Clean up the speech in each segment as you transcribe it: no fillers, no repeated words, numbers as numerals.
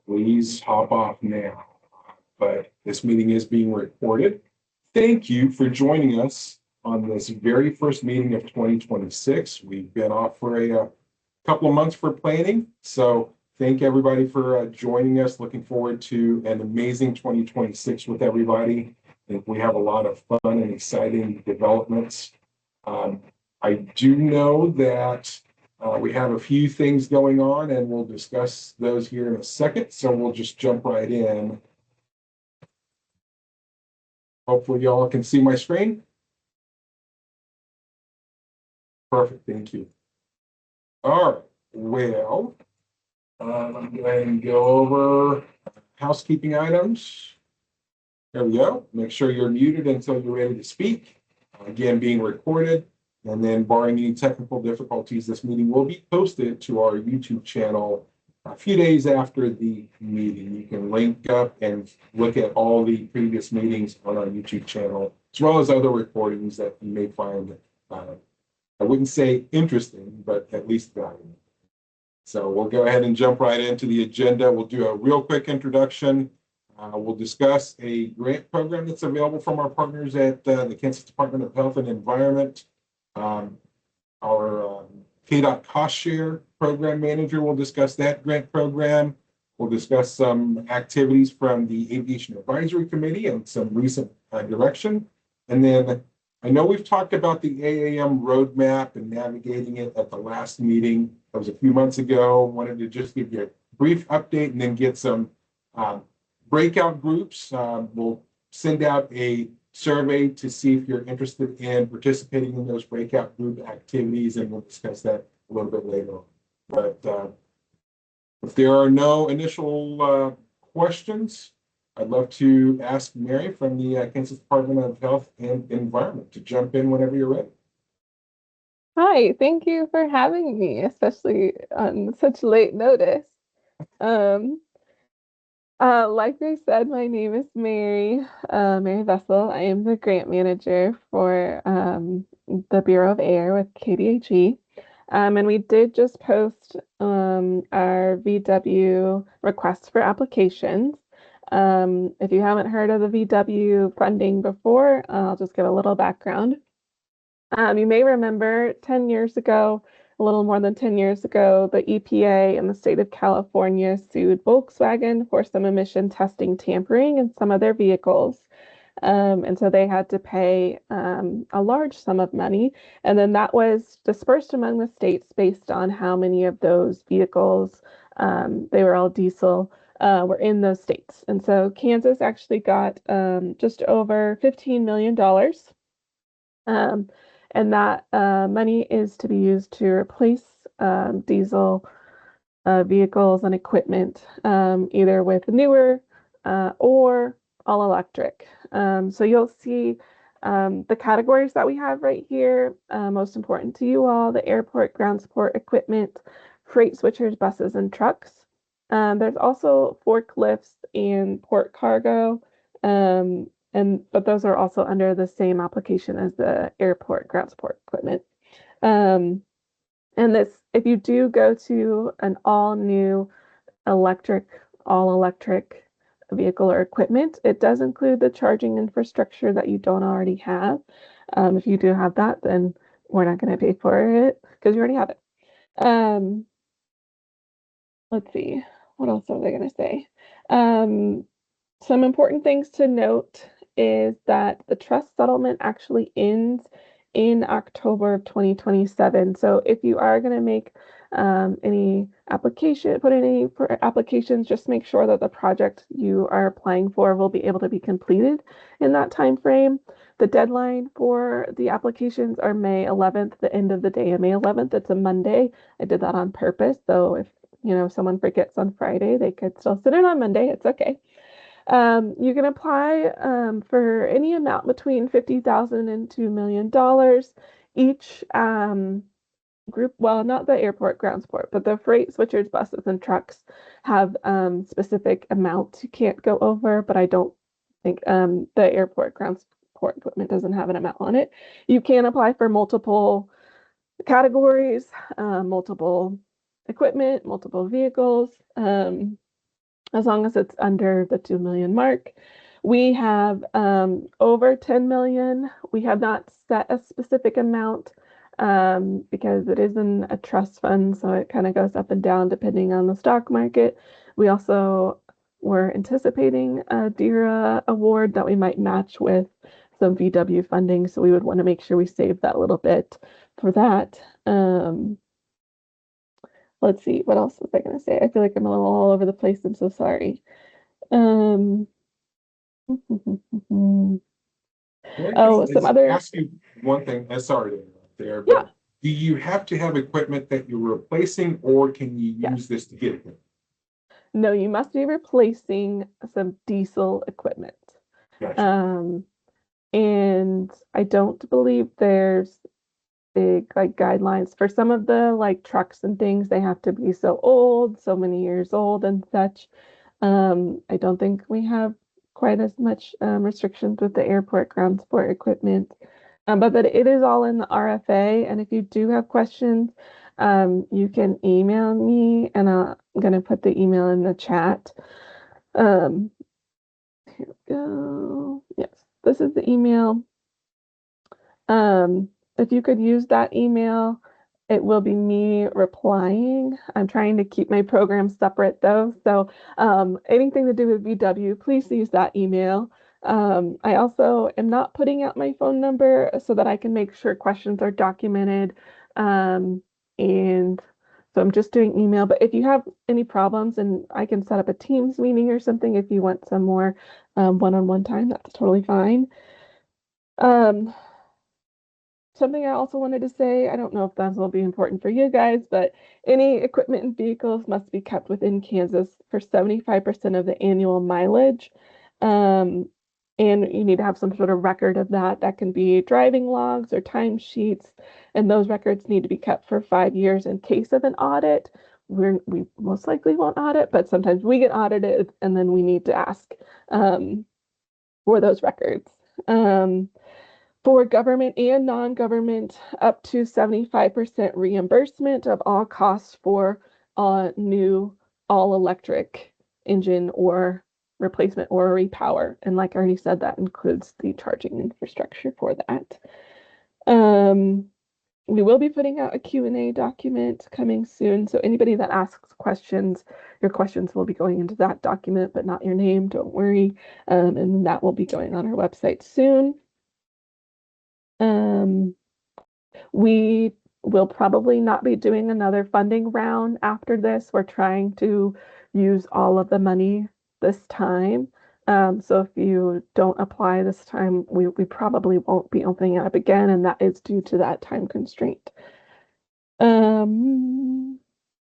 please hop off now. But this meeting is being recorded. Thank you for joining us on this very first meeting of 2026. We've been off for a couple of months for planning. So thank everybody for joining us. Looking forward to an amazing 2026 with everybody. I think we have a lot of fun and exciting developments. I do know that we have a few things going on, and we'll discuss those here in a second. So we'll just jump right in. Hopefully y'all can see my screen. Perfect, thank you. All right, well, let me go ahead and go over housekeeping items. There we go. Make sure you're muted until you're ready to speak. Again, being recorded. And then barring any technical difficulties, this meeting will be posted to our YouTube channel a few days after the meeting. You can link up and look at all the previous meetings on our YouTube channel, as well as other recordings that you may find, I wouldn't say interesting, but at least valuable. So we'll go ahead and jump right into the agenda. We'll do a real quick introduction. We'll discuss a grant program that's available from our partners at the Kansas Department of Health and Environment. Our KDOT cost share program manager will discuss that grant program. We'll discuss some activities from the Aviation Advisory Committee and some recent direction. And then I know we've talked about the AAM roadmap and navigating it at the last meeting. That was a few months ago. Wanted to just give you a brief update and then get some breakout groups. We'll send out a survey to see if you're interested in participating in those breakout group activities, and we'll discuss that a little bit later on. But if there are no initial questions, I'd love to ask Mary from the Kansas Department of Health and Environment to jump in whenever you're ready. Hi, thank you for having me, especially on such late notice. Um, like I said, my name is Mary Vessel. I am the grant manager for the Bureau of Air with KDHE. And we did just post our VW request for applications. If you haven't heard of the VW funding before, I'll just give a little background. You may remember 10 years ago, a little more than 10 years ago, the EPA and the state of California sued Volkswagen for some emission testing tampering in some of their vehicles. And so they had to pay a large sum of money. And then that was dispersed among the states based on how many of those vehicles, they were all diesel, were in those states. And so Kansas actually got just over $15 million. And that money is to be used to replace diesel vehicles and equipment, either with newer or all electric. So you'll see the categories that we have right here, most important to you all: the airport ground support equipment, freight switchers, buses, and trucks. There's also forklifts and port cargo. But those are also under the same application as the airport ground support equipment. And this, if you do go to an all electric vehicle or equipment, it does include the charging infrastructure that you don't already have. If you do have that, then we're not going to pay for it because you already have it. Let's see, what else was I going to say? Some important things to note is that the trust settlement actually ends in October of 2027. So if you are going to make any application, put in any applications, just make sure that the project you are applying for will be able to be completed in that time frame. The deadline for the applications are May 11th, the end of the day of May 11th. It's a Monday. I did that on purpose. So if someone forgets on Friday, they could still sit in on Monday. It's okay. You can apply for any amount between $50,000 and $2 million. Each group, well, not the airport ground support, but the freight switchers, buses, and trucks have specific amounts you can't go over, but I don't think the airport ground support equipment doesn't have an amount on it. You can apply for multiple categories, multiple equipment, multiple vehicles. as long as it's under the 2 million mark. We have over 10 million. We have not set a specific amount because it is in a trust fund, so it kind of goes up and down depending on the stock market. We also were anticipating a DERA award that we might match with some VW funding, so we would want to make sure we save that little bit for that. Let's see, what else was I going to say? I feel like I'm a little all over the place. I'm so sorry. Um, Well, I oh, can some other, ask you one thing. Sorry to interrupt there, yeah, but do you have to have equipment that you're replacing, or can you yes. use this to get it? No, you must be replacing some diesel equipment. Gotcha. Um, and I don't believe there's big like guidelines for some of the like trucks and things. They have to be so old, so many years old and such. I don't think we have quite as much restrictions with the airport ground support equipment. But it is all in the RFA. And if you do have questions, you can email me, and I'm going to put the email in the chat. Um, here we go. Yes, this is the email. Um, if you could use that email, it will be me replying. I'm trying to keep my program separate though. So anything to do with VW, please use that email. I also am not putting out my phone number so that I can make sure questions are documented. And so I'm just doing email. But if you have any problems, and I can set up a Teams meeting or something if you want some more one-on-one time, that's totally fine. Um, Something I also wanted to say, I don't know if that will be important for you guys, but any equipment and vehicles must be kept within Kansas for 75% of the annual mileage. Um, and you need to have some sort of record of that. That can be driving logs or timesheets, and those records need to be kept for 5 years in case of an audit. We most likely won't audit, but sometimes we get audited, and then we need to ask um, for those records. Um, for government and non-government, up to 75% reimbursement of all costs for new all-electric engine or replacement or repower. And like I already said, that includes the charging infrastructure for that. Um, we will be putting out a Q&A document coming soon. So anybody that asks questions, your questions will be going into that document, but not your name. Don't worry. And that will be going on our website soon. Um, we will probably not be doing another funding round after this. We're trying to use all of the money this time. So if you don't apply this time, we probably won't be opening it up again, and that is due to that time constraint. Um,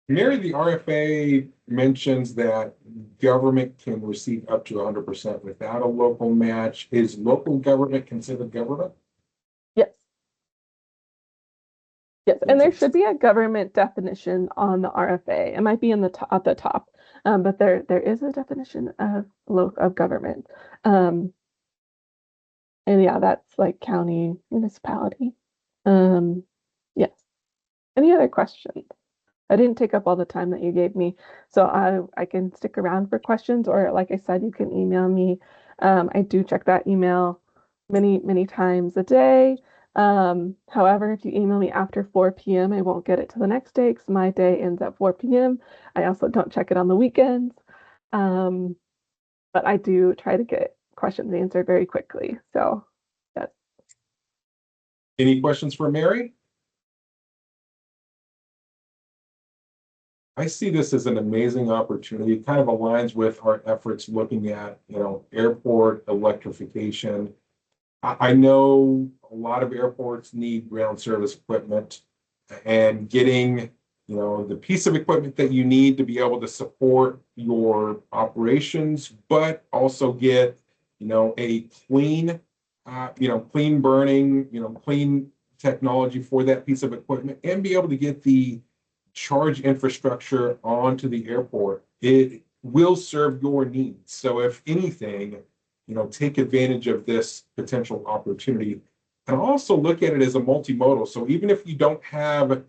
Mary, the RFA mentions that government can receive up to 100% without a local match. Is local government considered government? yes, yes, and there should be a government definition on the RFA. It might be in the top, at the top, but there is a definition of government. Um, And yeah, that's like county, municipality. Um, yes. Any other questions? I didn't take up all the time that you gave me, so I can stick around for questions, or like I said, you can email me. I do check that email many times a day. However, if you email me after 4 p.m., I won't get it to the next day because my day ends at 4 p.m. I also don't check it on the weekends. Um, but I do try to get questions answered very quickly. So yes. Any questions for Mary? I see this as an amazing opportunity. It kind of aligns with our efforts looking at, airport electrification. I know a lot of airports need ground service equipment, and getting, the piece of equipment that you need to be able to support your operations, but also get, a clean, clean burning, clean technology for that piece of equipment, and be able to get the charge infrastructure onto the airport. It will serve your needs. So if anything, take advantage of this potential opportunity, and also look at it as a multimodal. So even if you don't have,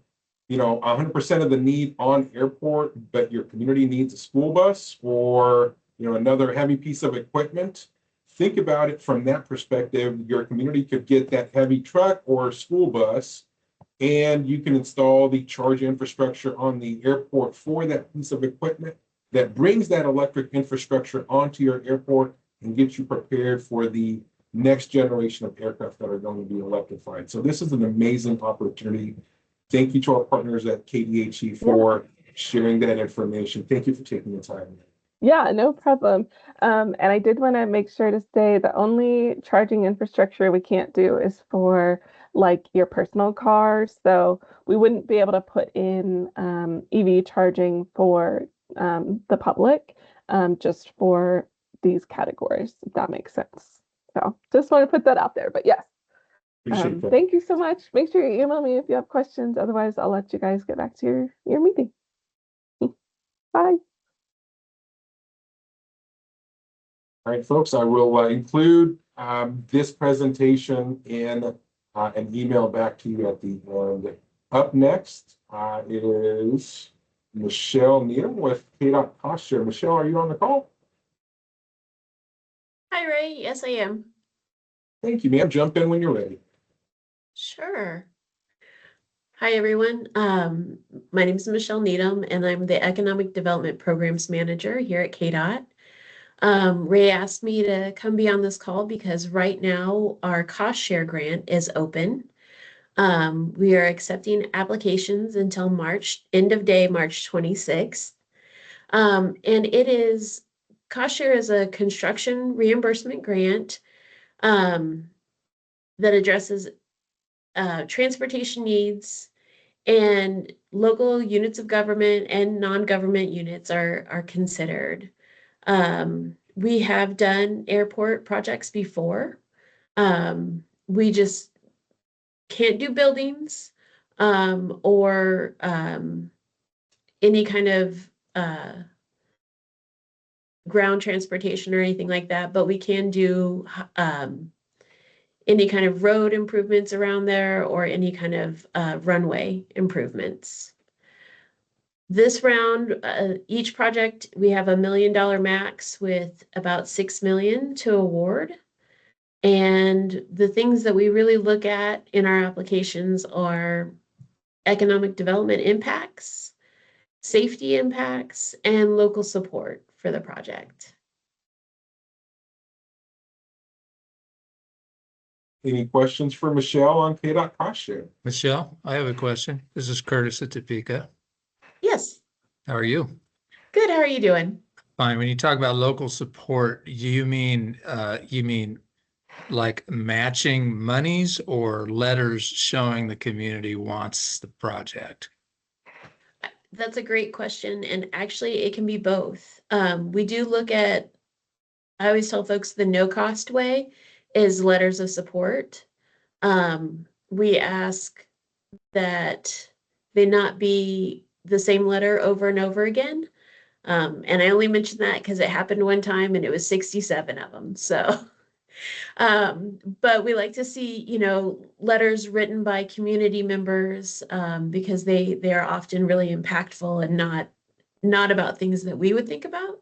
100% of the need on airport, but your community needs a school bus or, another heavy piece of equipment. Think about it from that perspective. Your community could get that heavy truck or school bus, and you can install the charge infrastructure on the airport for that piece of equipment that brings that electric infrastructure onto your airport and gets you prepared for the next generation of aircraft that are going to be electrified. So this is an amazing opportunity. Thank you to our partners at KDHE for sharing that information. Thank you for taking the time. Yeah, no problem. And I did want to make sure to say the only charging infrastructure we can't do is for like your personal car. So we wouldn't be able to put in EV charging for the public, just for these categories, if that makes sense. So just want to put that out there. But yes, Appreciate that. thank you so much. Make sure you email me if you have questions. Otherwise, I'll let you guys get back to your meeting. Bye. All right, folks, I will include this presentation in an email back to you at the end. Up next is Michelle Needham with KDOT Cost Share. Michelle, are you on the call? Hi, Ray. Yes, I am. Thank you, ma'am. Jump in when you're ready. Sure. Hi, everyone. My name is Michelle Needham, and I'm the Economic Development Programs Manager here at KDOT. Ray asked me to come be on this call because right now our cost share grant is open. We are accepting applications until end of day, March 26th. And it is, cost share is a construction reimbursement grant that addresses transportation needs, and local units of government and non-government units are considered. We have done airport projects before. We just can't do buildings or any kind of ground transportation or anything like that, but we can do any kind of road improvements around there or any kind of runway improvements. This round, each project, we have $1 million max with about 6 million to award. And the things that we really look at in our applications are economic development impacts, safety impacts, and local support for the project. Any questions for Michelle on KDOT Cost Share? Michelle, I have a question. This is Curtis at Topeka. Yes. How are you? Good. How are you doing? Fine. When you talk about local support, do you mean like matching monies or letters showing the community wants the project? That's a great question. And actually, it can be both. We do look at, I always tell folks the no cost way is letters of support. We ask that they not be the same letter over and over again. And I only mention that because it happened one time and it was 67 of them. So, but we like to see, letters written by community members because they are often really impactful and not about things that we would think about.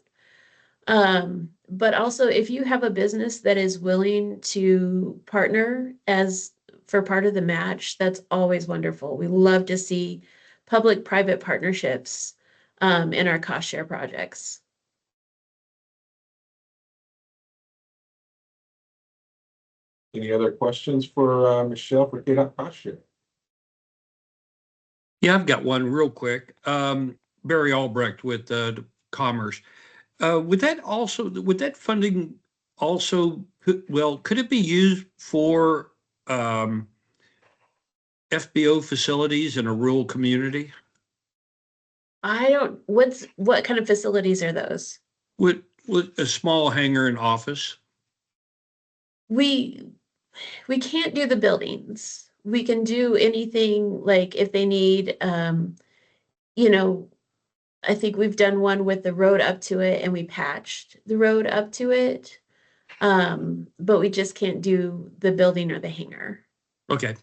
But also if you have a business that is willing to partner as for part of the match, that's always wonderful. We love to see public-private partnerships in our cost share projects. Any other questions for Michelle for KDOT Cost Share? Yeah, I've got one real quick. Barry Albrecht with Commerce. Would that funding also, could it be used for FBO facilities in a rural community? What kind of facilities are those? With a small hangar and office? We can't do the buildings. We can do anything like if they need, I think we've done one with the road up to it and we patched the road up to it. But we just can't do the building or the hangar. Okay.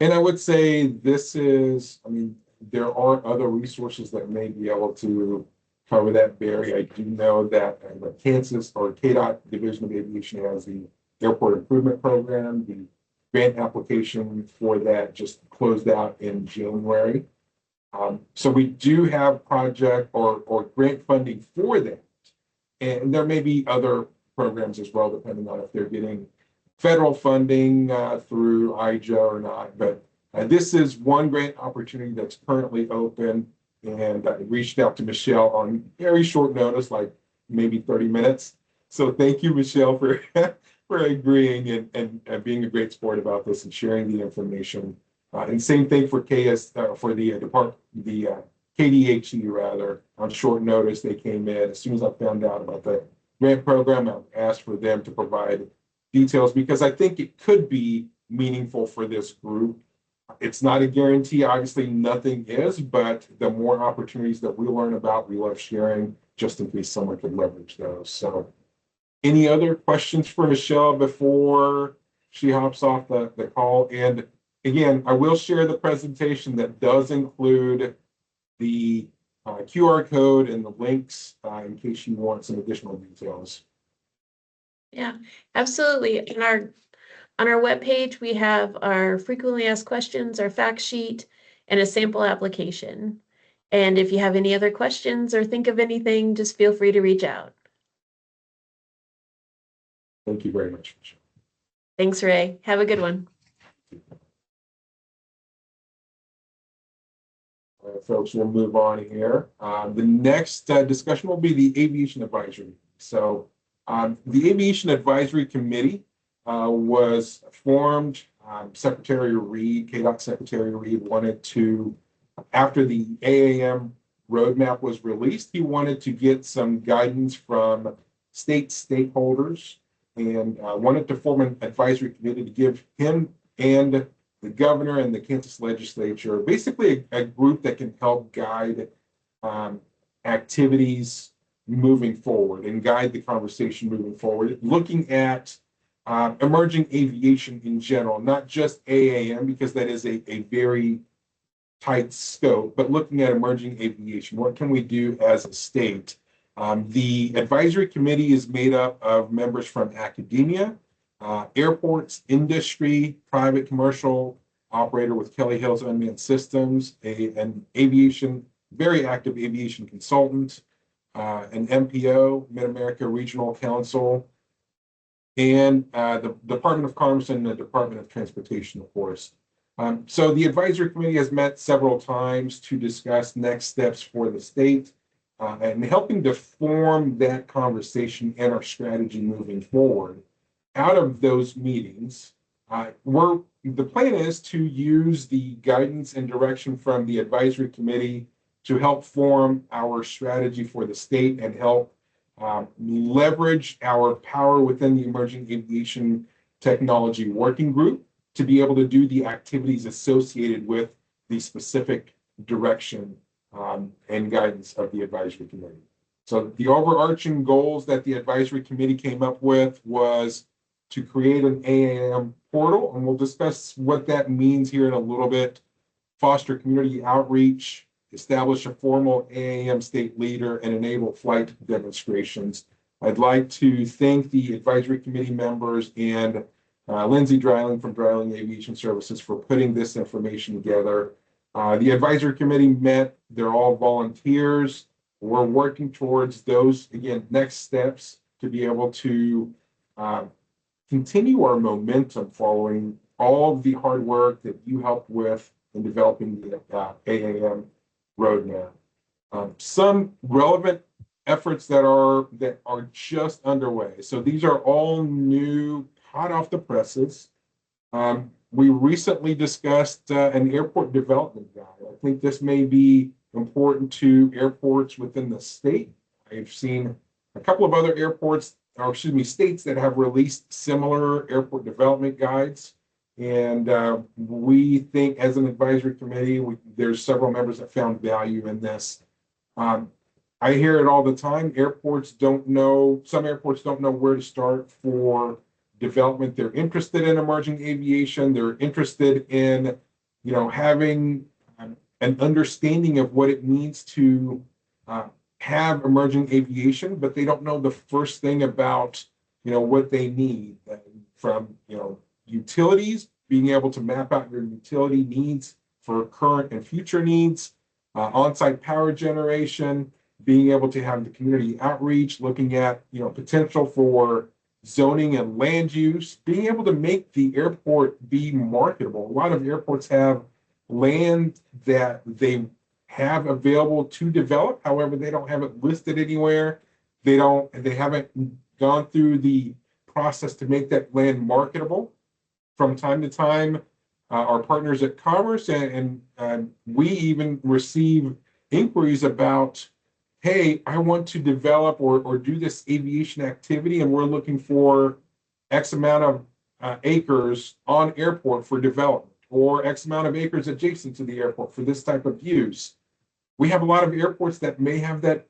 And I would say this is, I mean, there are other resources that may be able to cover that, Barry. I do know that the Kansas or KDOT Division of Aviation has the Airport Improvement Program. The grant application for that just closed out in January. So we do have project or grant funding for that. And there may be other programs as well, depending on if they're getting federal funding through IJA or not. But this is one grant opportunity that's currently open. And I reached out to Michelle on very short notice, like maybe 30 minutes. So thank you, Michelle, for for agreeing and being a great sport about this and sharing the information. And same thing for for the KDHE rather, on short notice. They came in as soon as I found out about the grant program. I asked for them to provide details because I think it could be meaningful for this group. It's not a guarantee, obviously nothing is, but the more opportunities that we learn about, we love sharing just in case someone could leverage those. So any other questions for Michelle before she hops off the call? And again, I will share the presentation that does include the QR code and the links in case you want some additional details. Yeah, absolutely. On our webpage, we have our frequently asked questions, our fact sheet, and a sample application. And if you have any other questions or think of anything, just feel free to reach out. Thank you very much, Michelle. Thanks, Ray. Have a good one. Folks, we'll move on here. The next discussion will be the Aviation Advisory. So the Aviation Advisory Committee was formed. Secretary Reed, KDOT Secretary Reed, wanted to, after the AAM roadmap was released, he wanted to get some guidance from state stakeholders and wanted to form an advisory committee to give him and the governor and the Kansas legislature, basically a group that can help guide activities moving forward and guide the conversation moving forward, looking at emerging aviation in general, not just AAM, because that is a very tight scope, but looking at emerging aviation. What can we do as a state? The advisory committee is made up of members from academia, airports, industry, private commercial operator with Kelly Hills Unmanned Systems, an aviation, very active aviation consultant, an MPO, Mid-America Regional Council, and the Department of Commerce and the Department of Transportation, of course. So the advisory committee has met several times to discuss next steps for the state and helping to form that conversation and our strategy moving forward. Out of those meetings, the plan is to use the guidance and direction from the advisory committee to help form our strategy for the state and help leverage our power within the Emerging Aviation Technology Working Group to be able to do the activities associated with the specific direction and guidance of the advisory committee. So the overarching goals that the advisory committee came up with was to create an AAM portal, and we'll discuss what that means here in a little bit, foster community outreach, establish a formal AAM state leader, and enable flight demonstrations. I'd like to thank the advisory committee members and Lindsay Dreiling from Dreiling Aviation Services for putting this information together. The advisory committee met, they're all volunteers. We're working towards those, again, next steps to be able to continue our momentum following all of the hard work that you helped with in developing the AAM roadmap. Some relevant efforts that are just underway. So these are all new, hot off the presses. We recently discussed an airport development guide. I think this may be important to airports within the state. I've seen a couple of other airports, or excuse me, states that have released similar airport development guides. And we think as an advisory committee, there's several members that found value in this. I hear it all the time. Airports don't know, some airports don't know where to start for development. They're interested in emerging aviation. They're interested in having an understanding of what it means to have emerging aviation, but they don't know the first thing about, what they need from, utilities, being able to map out your utility needs for current and future needs, on-site power generation, being able to have the community outreach, looking at, potential for zoning and land use, being able to make the airport be marketable. A lot of airports have land that they have available to develop. However, they don't have it listed anywhere. They haven't gone through the process to make that land marketable. From time to time, our partners at Commerce and we even receive inquiries about, hey, I want to develop or do this aviation activity, and we're looking for X amount of acres on airport for development, or X amount of acres adjacent to the airport for this type of use. We have a lot of airports that may have that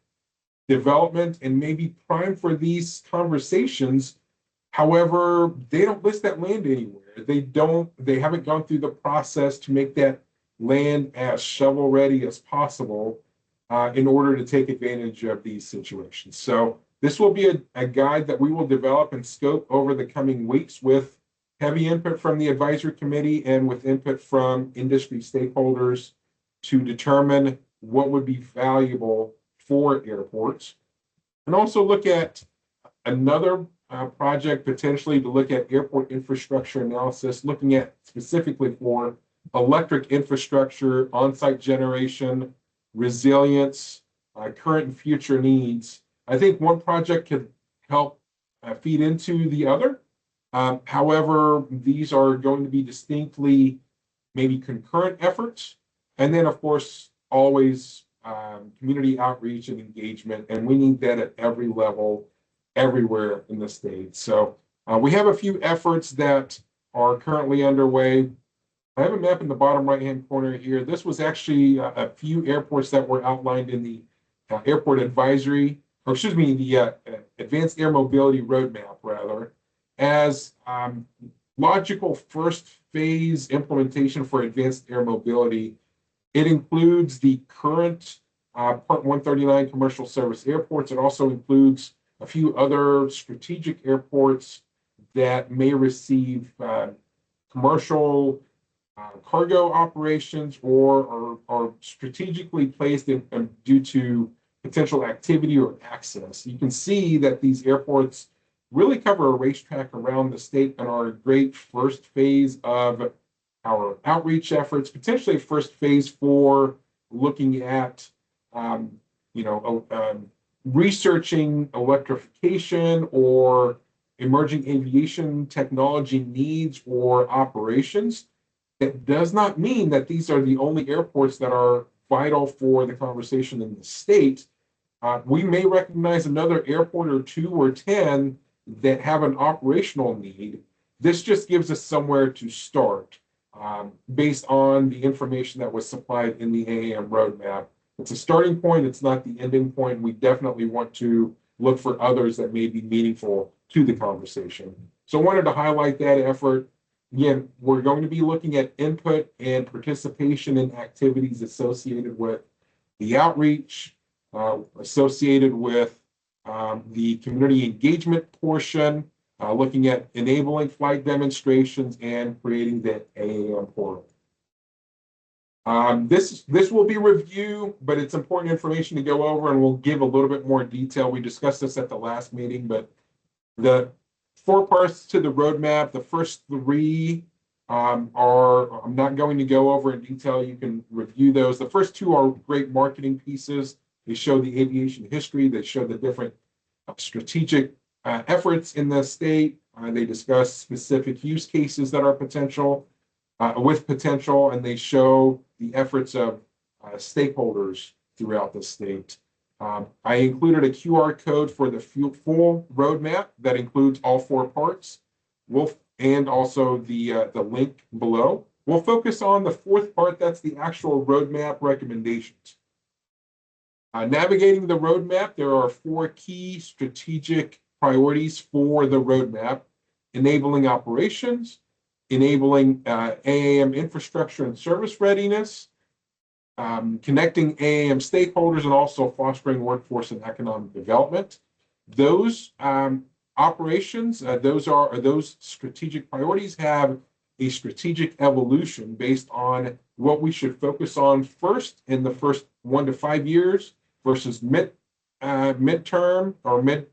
development and may be prime for these conversations. However, they don't list that land anywhere. They haven't gone through the process to make that land as shovel ready as possible in order to take advantage of these situations. So this will be a guide that we will develop and scope over the coming weeks with heavy input from the advisory committee and with input from industry stakeholders to determine what would be valuable for airports. And also look at another project potentially to look at airport infrastructure analysis, looking at specifically for electric infrastructure, on-site generation, resilience, current and future needs. I think one project could help feed into the other. However, these are going to be distinctly maybe concurrent efforts. And then, of course, always community outreach and engagement. And we need that at every level, everywhere in the state. So we have a few efforts that are currently underway. I have a map in the bottom right-hand corner here. This was actually a few airports that were outlined in the airport advisory, or excuse me, the advanced air mobility roadmap, rather, as logical first phase implementation for advanced air mobility. It includes the current Part 139 commercial service airports. It also includes a few other strategic airports that may receive commercial cargo operations or are strategically placed in due to potential activity or access. You can see that these airports really cover a racetrack around the state and are a great first phase of our outreach efforts, potentially first phase for looking at, researching electrification or emerging aviation technology needs or operations. It does not mean that these are the only airports that are vital for the conversation in the state. We may recognize another airport or 2 or 10 that have an operational need. This just gives us somewhere to start based on the information that was supplied in the AAM roadmap. It's a starting point. It's not the ending point. We definitely want to look for others that may be meaningful to the conversation. So I wanted to highlight that effort. Again, we're going to be looking at input and participation in activities associated with the outreach, associated with the community engagement portion, looking at enabling flight demonstrations and creating the AAM portal. This will be review, but it's important information to go over, and we'll give a little bit more detail. We discussed this at the last meeting, but the 4 parts to the roadmap, the first 3 are, I'm not going to go over in detail. You can review those. The first 2 are great marketing pieces. They show the aviation history. They show the different strategic efforts in the state. They discuss specific use cases that are with potential, and they show the efforts of stakeholders throughout the state. I included a QR code for the full roadmap that includes all 4 parts. And also the link below. We'll focus on the 4th part. That's the actual roadmap recommendations. Navigating the roadmap, there are 4 key strategic priorities for the roadmap: enabling operations, enabling AAM infrastructure and service readiness, connecting AAM stakeholders, and also fostering workforce and economic development. Those operations, those strategic priorities have a strategic evolution based on what we should focus on first in the first 1 to 5 years versus midterm or mid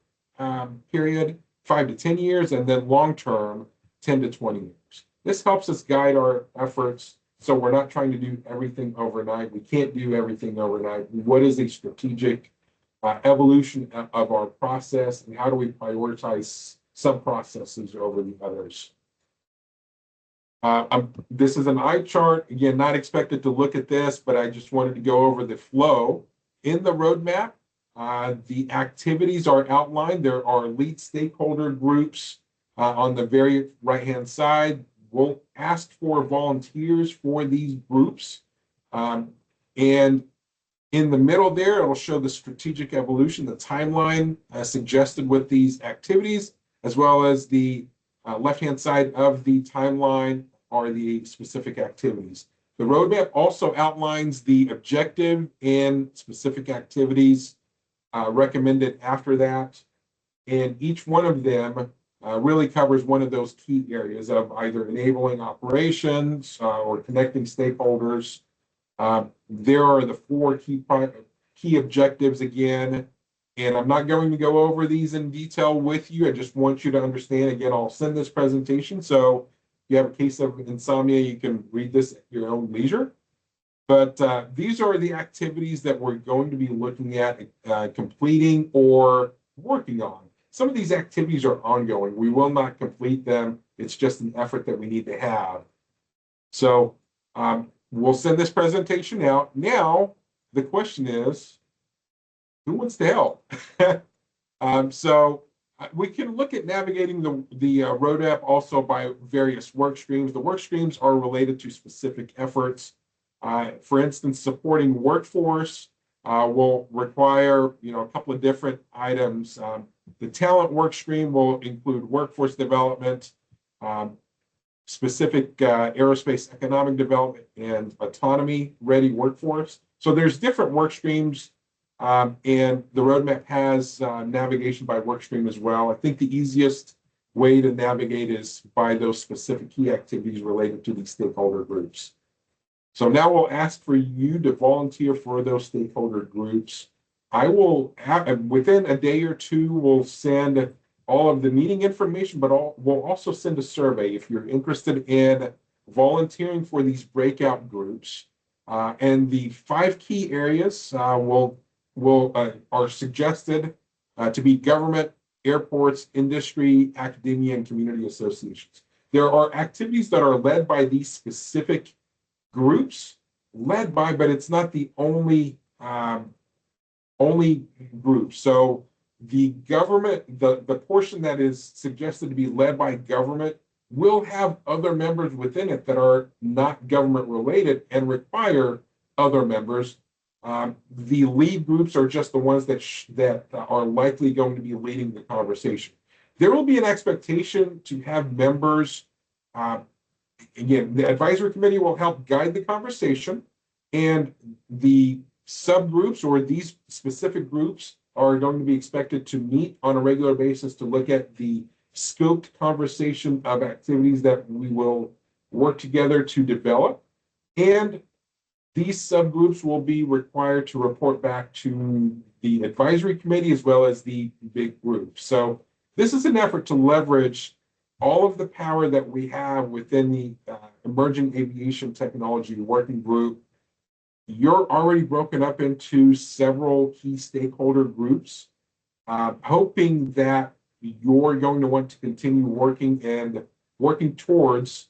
period 5 to 10 years, and then long term 10 to 20 years. This helps us guide our efforts, so we're not trying to do everything overnight. We can't do everything overnight. What is a strategic evolution of our process, and how do we prioritize some processes over the others? This is an eye chart. Again, not expected to look at this, but I just wanted to go over the flow in the roadmap. The activities are outlined. There are lead stakeholder groups on the very right-hand side. We'll ask for volunteers for these groups. And in the middle there, it'll show the strategic evolution, the timeline suggested with these activities, as well as the left-hand side of the timeline are the specific activities. The roadmap also outlines the objective and specific activities recommended after that. And each one of them really covers one of those key areas of either enabling operations or connecting stakeholders. There are the 4 key objectives again, and I'm not going to go over these in detail with you. I just want you to understand. Again, I'll send this presentation, so if you have a case of insomnia, you can read this at your own leisure. But these are the activities that we're going to be looking at completing or working on. Some of these activities are ongoing. We will not complete them. It's just an effort that we need to have. So we'll send this presentation out. Now, the question is, who wants to help? So we can look at navigating the roadmap also by various work streams. The work streams are related to specific efforts. For instance, supporting workforce will require a couple of different items. The talent work stream will include workforce development, specific aerospace economic development, and autonomy ready workforce. So there's different work streams, and the roadmap has navigation by work stream as well. I think the easiest way to navigate is by those specific key activities related to these stakeholder groups. So now we'll ask for you to volunteer for those stakeholder groups. I will, within a day or two, we'll send all of the meeting information, but we'll also send a survey if you're interested in volunteering for these breakout groups. And the 5 key areas are suggested to be government, airports, industry, academia, and community associations. There are activities that are led by these specific groups, but it's not the only group. So the government, the portion that is suggested to be led by government will have other members within it that are not government related and require other members. The lead groups are just the ones that are likely going to be leading the conversation. There will be an expectation to have members. Again, the advisory committee will help guide the conversation, and the subgroups or these specific groups are going to be expected to meet on a regular basis to look at the scoped conversation of activities that we will work together to develop. And these subgroups will be required to report back to the advisory committee as well as the big group. So this is an effort to leverage all of the power that we have within the Emerging Aviation Technology Working Group. You're already broken up into several key stakeholder groups, hoping that you're going to want to continue working towards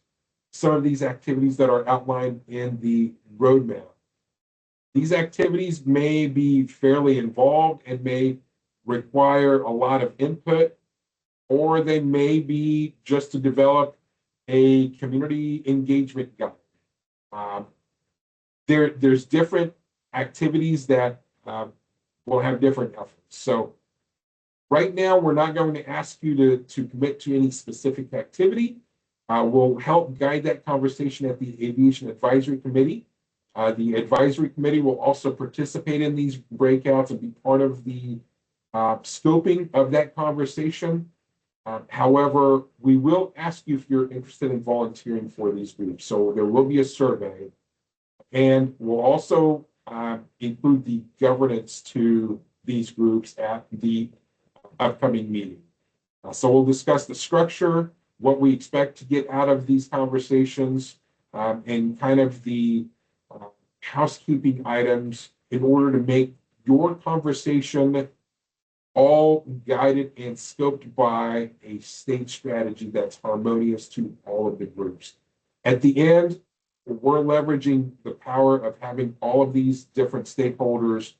some of these activities that are outlined in the roadmap. These activities may be fairly involved and may require a lot of input, or they may be just to develop a community engagement guide. There's different activities that will have different efforts. So right now, we're not going to ask you to commit to any specific activity. will help guide that conversation at the Aviation Advisory Committee. The advisory committee will also participate in these breakouts and be part of the scoping of that conversation. However, we will ask you if you're interested in volunteering for these groups. So there will be a survey, and we'll also include the governance to these groups at the upcoming meeting. So we'll discuss the structure, what we expect to get out of these conversations, and kind of the housekeeping items in order to make your conversation all guided and scoped by a state strategy that's harmonious to all of the groups. At the end, we're leveraging the power of having all of these different stakeholders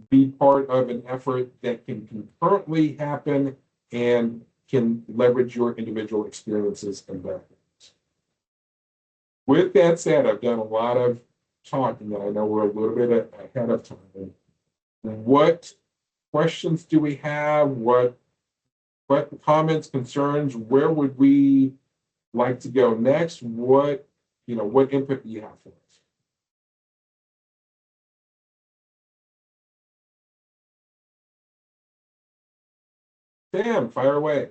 be part of an effort that can concurrently happen and can leverage your individual experiences and backgrounds. With that said, I've done a lot of talking, and I know we're a little bit ahead of time. What questions do we have? What comments, concerns? Where would we like to go next? What input do you have for us? Sam, fire away.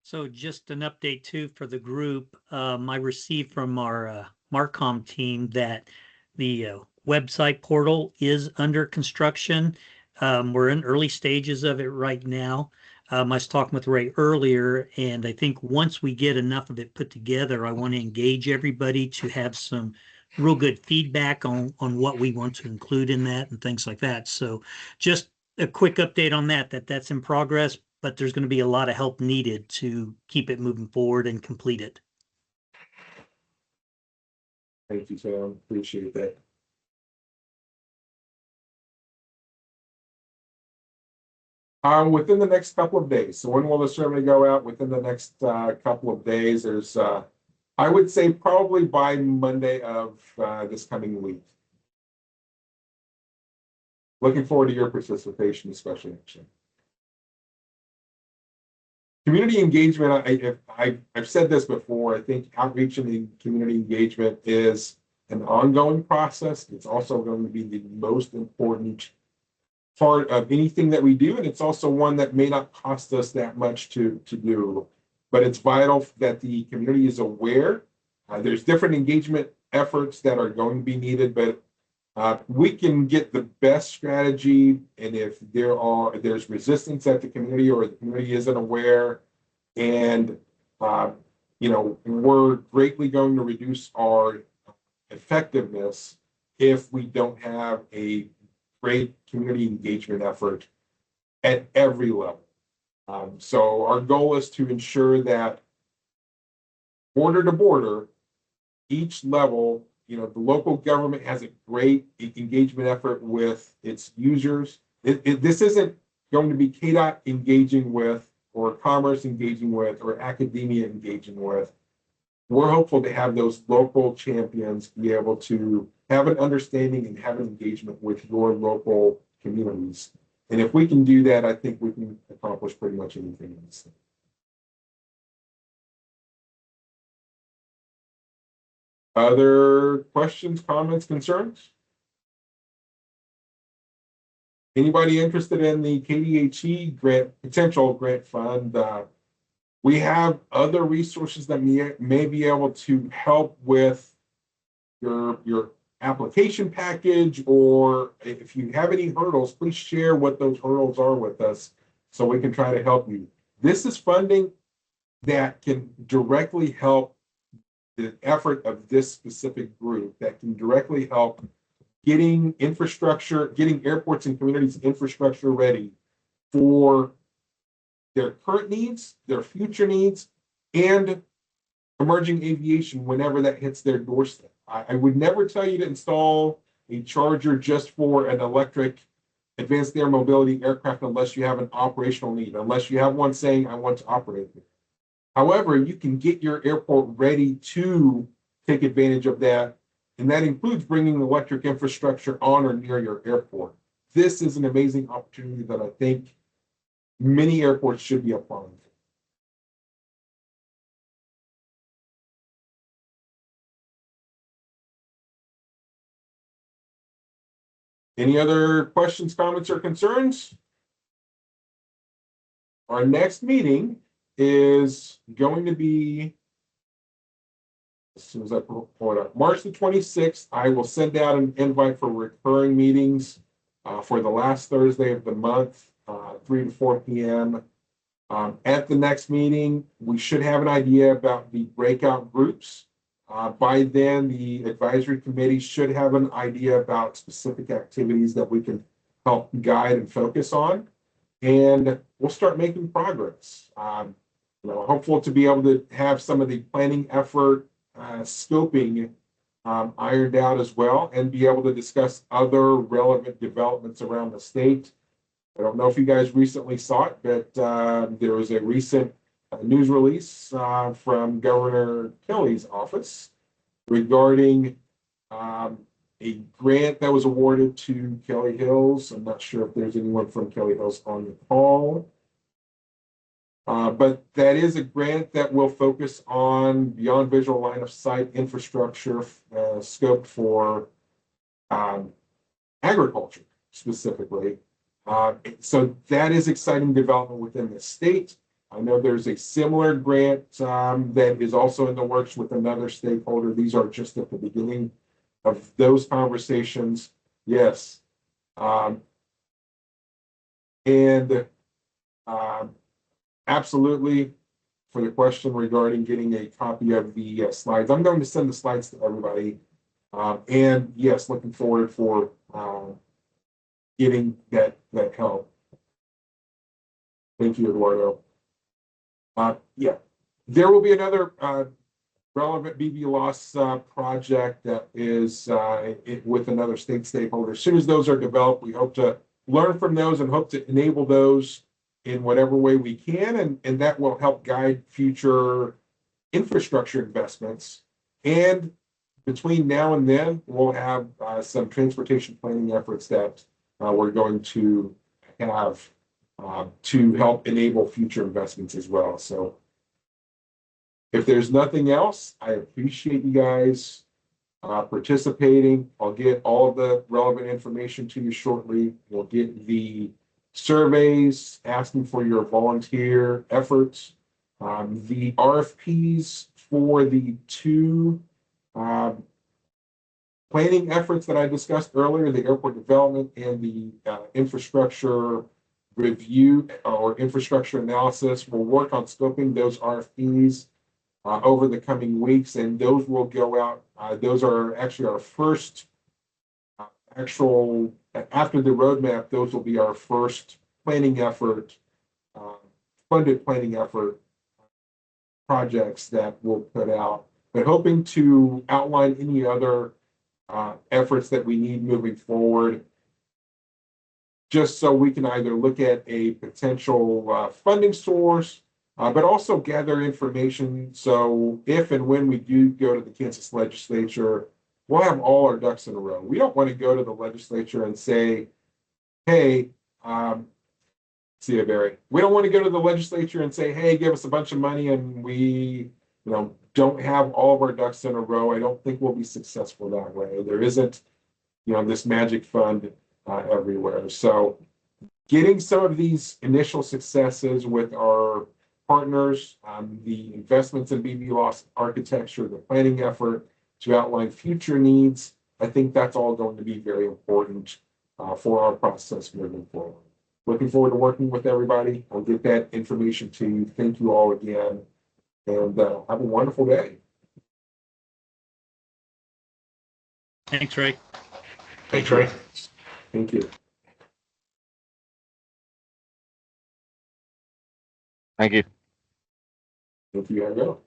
So just an update too for the group. I received from our Marcom team that the website portal is under construction. We're in early stages of it right now. I was talking with Ray earlier, and I think once we get enough of it put together, I want to engage everybody to have some real good feedback on what we want to include in that and things like that. So just a quick update on that's in progress, but there's going to be a lot of help needed to keep it moving forward and complete it. Thank you, Sam. Appreciate that. Within the next couple of days. So when will the survey go out? Within the next couple of days. There's, I would say probably by Monday of this coming week. Looking forward to your participation, especially actually. Community engagement, I've said this before, I think outreach and community engagement is an ongoing process. It's also going to be the most important part of anything that we do, and it's also one that may not cost us that much to do. But it's vital that the community is aware. There's different engagement efforts that are going to be needed, but we can get the best strategy, and if there's resistance at the community or the community isn't aware, and we're greatly going to reduce our effectiveness if we don't have a great community engagement effort at every level. So our goal is to ensure that border to border, each level, the local government has a great engagement effort with its users. This isn't going to be KDOT engaging with, or commerce engaging with, or academia engaging with. We're hopeful to have those local champions be able to have an understanding and have an engagement with your local communities. And if we can do that, I think we can accomplish pretty much anything in this thing. Other questions, comments, concerns? Anybody interested in the KDHE potential grant fund? We have other resources that may be able to help with your application package, or if you have any hurdles, please share what those hurdles are with us so we can try to help you. This is funding that can directly help the effort of this specific group, that can directly help getting airports and communities infrastructure ready for their current needs, their future needs, and emerging aviation whenever that hits their doorstep. I would never tell you to install a charger just for an electric advanced air mobility aircraft unless you have an operational need, unless you have one saying, I want to operate it. However, you can get your airport ready to take advantage of that, and that includes bringing electric infrastructure on or near your airport. This is an amazing opportunity that I think many airports should be applying. Any other questions, comments, or concerns? Our next meeting is going to be, as soon as I pull it up, March the 26th. I will send out an invite for recurring meetings for the last Thursday of the month, 3 to 4 p.m. At the next meeting, we should have an idea about the breakout groups. By then, the advisory committee should have an idea about specific activities that we can help guide and focus on. And we'll start making progress. Hopeful to be able to have some of the planning effort scoping ironed out as well, and be able to discuss other relevant developments around the state. I don't know if you guys recently saw it, but there was a recent news release from Governor Kelly's office regarding a grant that was awarded to Kelly Hills. I'm not sure if there's anyone from Kelly Hills on the call. But that is a grant that will focus on beyond visual line of sight infrastructure scope for agriculture specifically. So that is exciting development within the state. I know there's a similar grant that is also in the works with another stakeholder. These are just at the beginning of those conversations. Yes. Absolutely, for the question regarding getting a copy of the slides, I'm going to send the slides to everybody. And yes, looking forward for getting that help. Thank you, Eduardo. Yeah, there will be another relevant BVLOS project that is with another state stakeholder. As soon as those are developed, we hope to learn from those and hope to enable those in whatever way we can, and that will help guide future infrastructure investments. And between now and then, we'll have some transportation planning efforts that we're going to have to help enable future investments as well. So if there's nothing else, I appreciate you guys participating. I'll get all of the relevant information to you shortly. We'll get the surveys asking for your volunteer efforts. The RFPs for the two planning efforts that I discussed earlier, the airport development and the infrastructure review or infrastructure analysis, we'll work on scoping those RFPs over the coming weeks, and those will go out. Those are actually our first actual, after the roadmap, those will be our first planning effort, funded planning effort projects that we'll put out, but hoping to outline any other efforts that we need moving forward, just so we can either look at a potential funding source, but also gather information. So if and when we do go to the Kansas legislature, we'll have all our ducks in a row. We don't want to go to the legislature and say, hey, see you, Barry. We don't want to go to the legislature and say, hey, give us a bunch of money, and we, don't have all of our ducks in a row. I don't think we'll be successful that way. There isn't, this magic fund everywhere. So getting some of these initial successes with our partners, the investments in BVLOS architecture, the planning effort to outline future needs, I think that's all going to be very important for our process moving forward. Looking forward to working with everybody. I'll get that information to you. Thank you all again, and have a wonderful day. Thanks, Ray. Thanks, Ray. Thank you. Thank you. Thank you, go.